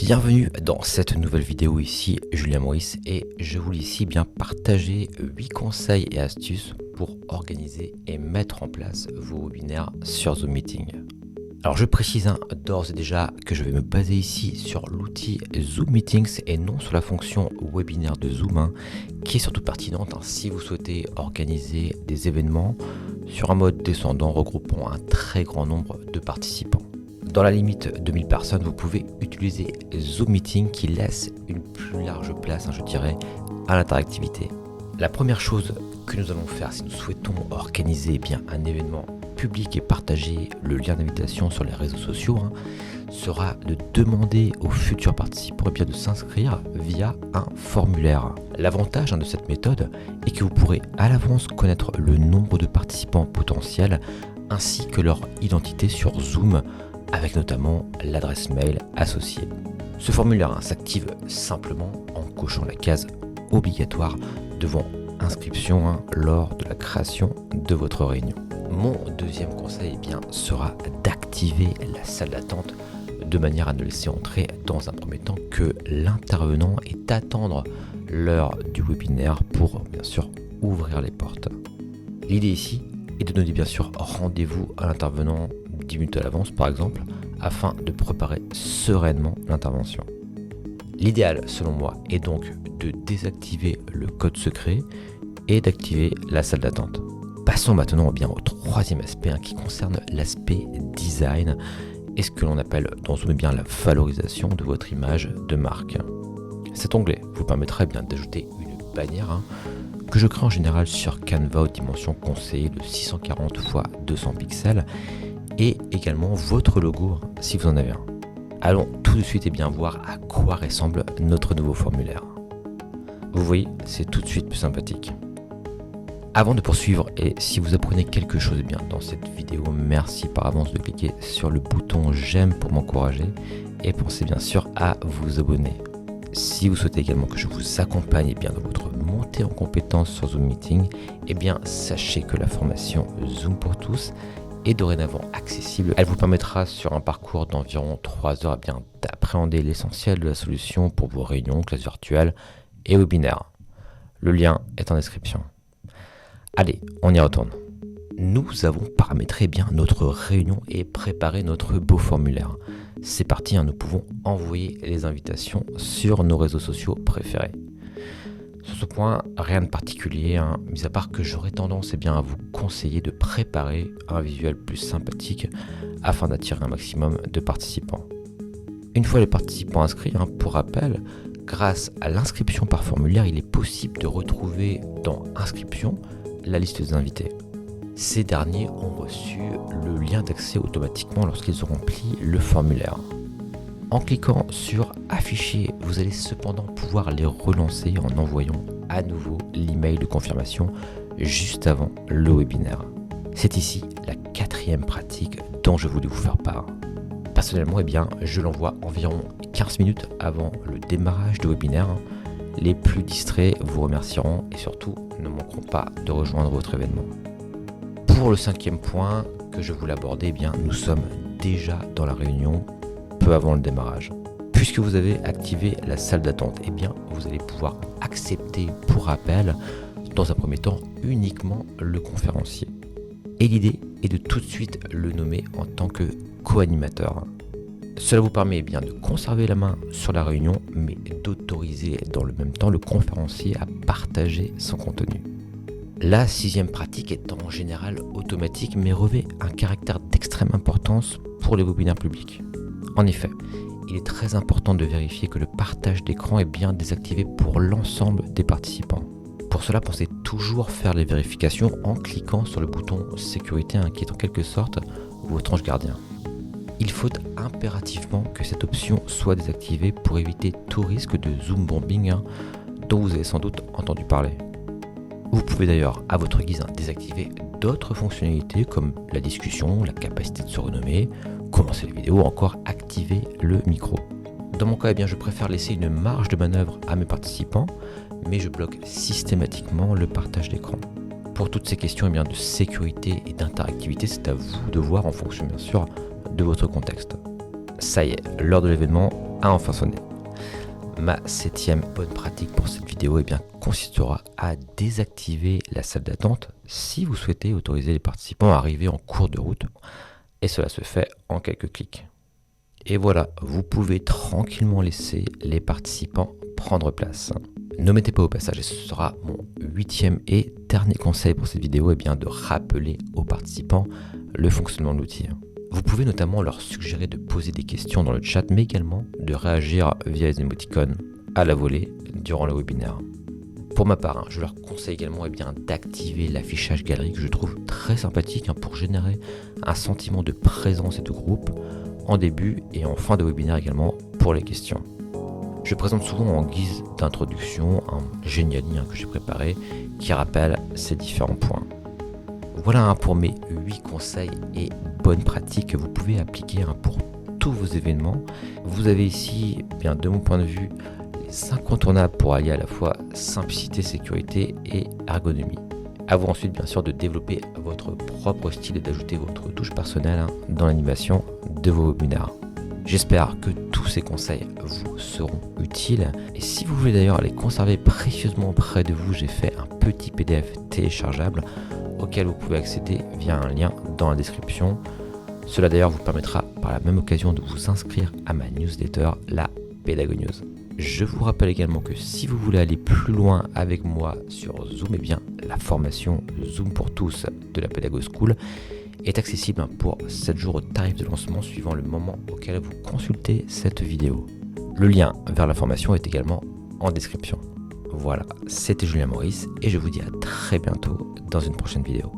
Bienvenue dans cette nouvelle vidéo, ici Julien Maurice et je voulais ici bien partager 8 conseils et astuces pour organiser et mettre en place vos webinaires sur Zoom Meeting. Alors je précise d'ores et déjà que je vais me baser ici sur l'outil Zoom Meetings et non sur la fonction webinaire de Zoom qui est surtout pertinente si vous souhaitez organiser des événements sur un mode descendant regroupant un très grand nombre de participants. Dans la limite de 1000 personnes, vous pouvez utiliser Zoom Meeting qui laisse une plus large place, je dirais, à l'interactivité. La première chose que nous allons faire si nous souhaitons organiser un événement public et partager le lien d'invitation sur les réseaux sociaux sera de demander aux futurs participants de s'inscrire via un formulaire. L'avantage de cette méthode est que vous pourrez à l'avance connaître le nombre de participants potentiels ainsi que leur identité sur Zoom, avec notamment l'adresse mail associée. Ce formulaire s'active simplement en cochant la case obligatoire devant inscription lors de la création de votre réunion. Mon deuxième conseil sera d'activer la salle d'attente de manière à ne laisser entrer dans un premier temps que l'intervenant et attendre l'heure du webinaire pour bien sûr ouvrir les portes. L'idée ici est de donner rendez-vous à l'intervenant 10 minutes à l'avance par exemple, afin de préparer sereinement l'intervention. L'idéal selon moi est donc de désactiver le code secret et d'activer la salle d'attente. Passons maintenant au troisième aspect qui concerne l'aspect design et ce que l'on appelle dans Zoom la valorisation de votre image de marque. Cet onglet vous permettra d'ajouter une bannière que je crée en général sur Canva aux dimensions conseillées de 640 x 200 pixels et également votre logo si vous en avez un. Allons tout de suite voir à quoi ressemble notre nouveau formulaire. Vous voyez, c'est tout de suite plus sympathique. Avant de poursuivre, et si vous apprenez quelque chose dans cette vidéo, merci par avance de cliquer sur le bouton j'aime pour m'encourager et pensez bien sûr à vous abonner. Si vous souhaitez également que je vous accompagne dans votre montée en compétences sur Zoom Meeting, sachez que la formation Zoom pour tous est dorénavant accessible. Elle vous permettra sur un parcours d'environ 3 heures d'appréhender l'essentiel de la solution pour vos réunions, classes virtuelles et webinaires. Le lien est en description. Allez, on y retourne. Nous avons paramétré notre réunion et préparé notre beau formulaire. C'est parti, nous pouvons envoyer les invitations sur nos réseaux sociaux préférés. Sur ce point, rien de particulier, mis à part que j'aurais tendance à vous conseiller de préparer un visuel plus sympathique afin d'attirer un maximum de participants. Une fois les participants inscrits, pour rappel, grâce à l'inscription par formulaire, il est possible de retrouver dans Inscription la liste des invités. Ces derniers ont reçu le lien d'accès automatiquement lorsqu'ils ont rempli le formulaire. En cliquant sur Afficher, vous allez cependant pouvoir les relancer en envoyant à nouveau l'email de confirmation juste avant le webinaire. C'est ici la 4e pratique dont je voulais vous faire part. Personnellement, je l'envoie environ 15 minutes avant le démarrage du webinaire. Les plus distraits vous remercieront et surtout ne manqueront pas de rejoindre votre événement. Pour le 5e point que je voulais aborder, nous sommes déjà dans la réunion peu avant le démarrage. Puisque vous avez activé la salle d'attente, vous allez pouvoir accepter pour rappel, dans un premier temps, uniquement le conférencier. Et l'idée est de tout de suite le nommer en tant que co-animateur. Cela vous permet de conserver la main sur la réunion, mais d'autoriser dans le même temps le conférencier à partager son contenu. La 6e pratique est en général automatique, mais revêt un caractère d'extrême importance pour les webinaires publics. En effet, il est très important de vérifier que le partage d'écran est bien désactivé pour l'ensemble des participants. Pour cela, pensez toujours faire les vérifications en cliquant sur le bouton sécurité qui est en quelque sorte votre ange gardien. Il faut impérativement que cette option soit désactivée pour éviter tout risque de Zoom bombing dont vous avez sans doute entendu parler. Vous pouvez d'ailleurs à votre guise désactiver d'autres fonctionnalités comme la discussion, la capacité de se renommer, commencer la vidéo ou encore activer le micro. Dans mon cas, je préfère laisser une marge de manœuvre à mes participants, mais je bloque systématiquement le partage d'écran. Pour toutes ces questions de sécurité et d'interactivité, c'est à vous de voir en fonction bien sûr de votre contexte. Ça y est, l'heure de l'événement a enfin sonné. Ma 7e bonne pratique pour cette vidéo consistera à désactiver la salle d'attente si vous souhaitez autoriser les participants à arriver en cours de route. Et cela se fait en quelques clics. Et voilà, vous pouvez tranquillement laisser les participants prendre place. N'omettez pas au passage, et ce sera mon 8e et dernier conseil pour cette vidéo, de rappeler aux participants le fonctionnement de l'outil. Vous pouvez notamment leur suggérer de poser des questions dans le chat, mais également de réagir via les émoticônes à la volée durant le webinaire. Pour ma part, je leur conseille également d'activer l'affichage galerie que je trouve très sympathique pour générer un sentiment de présence et de groupe en début et en fin de webinaire également pour les questions. Je présente souvent en guise d'introduction un géniali que j'ai préparé qui rappelle ces différents points. Voilà pour mes 8 conseils et bonnes pratiques que vous pouvez appliquer pour tous vos événements. Vous avez ici, de mon point de vue, les incontournables pour allier à la fois simplicité, sécurité et ergonomie. À vous ensuite, bien sûr, de développer votre propre style et d'ajouter votre touche personnelle dans l'animation de vos webinaires. J'espère que tous ces conseils vous seront utiles. Et si vous voulez d'ailleurs les conserver précieusement près de vous, j'ai fait un petit PDF téléchargeable auquel vous pouvez accéder via un lien dans la description. Cela d'ailleurs vous permettra par la même occasion de vous inscrire à ma newsletter, la Pédago News. Je vous rappelle également que si vous voulez aller plus loin avec moi sur Zoom, la formation Zoom pour tous de la Pédago School est accessible pour 7 jours au tarif de lancement suivant le moment auquel vous consultez cette vidéo. Le lien vers la formation est également en description. Voilà, c'était Julien Maurice et je vous dis à très bientôt dans une prochaine vidéo.